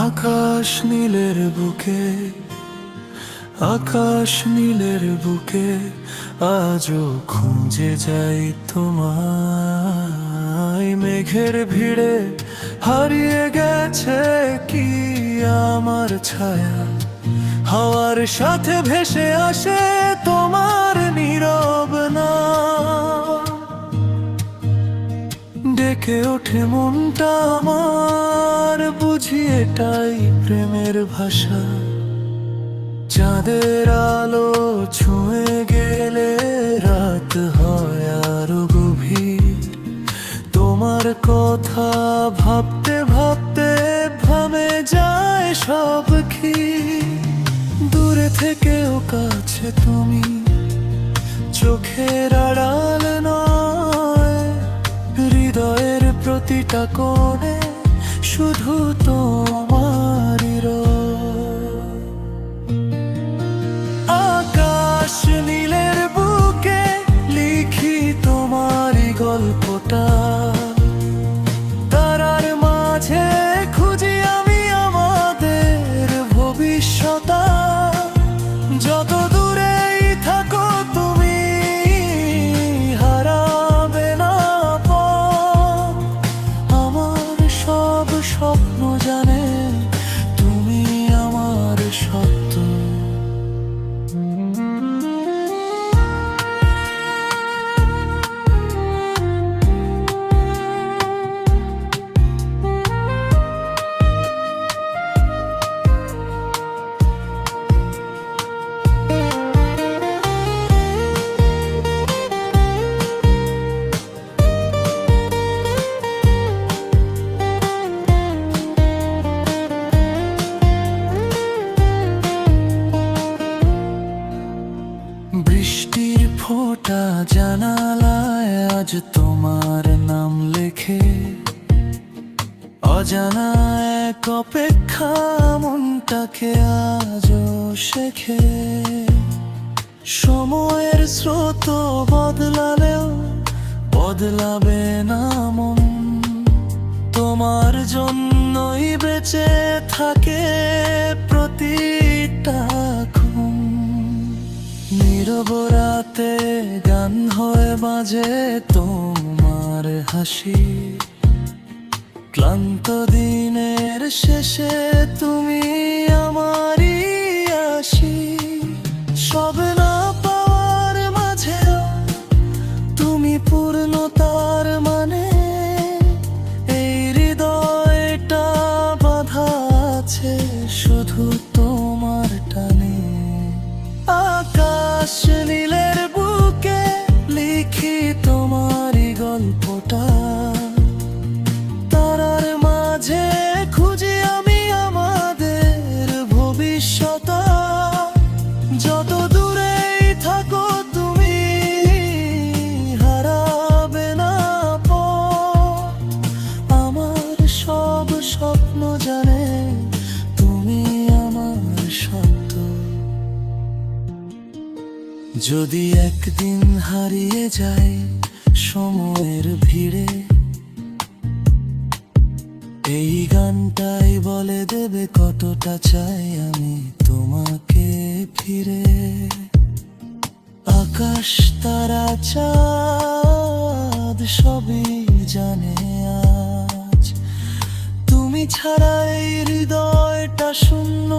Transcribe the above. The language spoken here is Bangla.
আকাশ নীলের বুকে, আকাশ নীলের বুকে আজও খুঁজে যাই তোমায়। মেঘের ভিড়ে হারিয়ে গেছে কি আমার ছায়া, হাওয়ার সাথে ভেসে আসে তোমার নীরব নাম। ডেকে ওঠে মনটা আমার, বুঝি এটাই প্রেমের ভাষা। চাঁদের আলো ছুঁয়ে গেলে রাত হয় আরো গভীর। তোমার কথা ভাবতে ভাবতে ভামে যায় সব কি। দূরে থেকেও কাছে তুমি, চোখের আড়াল নয়। হৃদয়ের প্রতিটা কোণে শুধু তোমারই রয়। আকাশ নীলের বুকে লিখি তোমারই গল্পটা। তারার মাঝে খুঁজি আমি আমাদের ভবিষ্যৎ। যত দূরেই থাকো তুমি, হারাবে না পথ। আমার সব স্বপ্ন জানে তুমি আমার সত্য। বৃষ্টির ফোঁটা জানালায় আজ তোমার নাম লেখে। অজানা এক অপেক্ষা মনটাকে আজও শেখে। সময়ের স্রোত বদলালেও বদলাবে না মন। তোমার জন্যই বেঁচে থাকে প্রতিটা ক্ষণ। নীরব রাতে গান হয়ে বাজে তোমার হাসি। ক্লান্ত দিনের শেষে তুমি আমারই আসি। সব না পাওয়ার মাঝেও তুমি পূর্ণতার মানে। এই হৃদয়টা বাঁধা আছে শুধু তোমার টানে। আকাশ নীলের বুকে লিখি তোমারই গল্পটা। তারার মাঝে খুঁজি আমি আমাদের ভবিষ্যৎ। যত দূরেই থাকো তুমি, হারাবে না পথ। আমার সব স্বপ্ন জানে তুমি আমার সত্য। যদি একদিন হারিয়ে যাই সময়ের ভিড়ে, এই গানটাই বলে দেবে কতটা চাই আমি তোমাকে ফিরে। আকাশ তারা চাঁদ সবই জানে আজ, তুমি ছাড়া এই হৃদয়টা শূন্য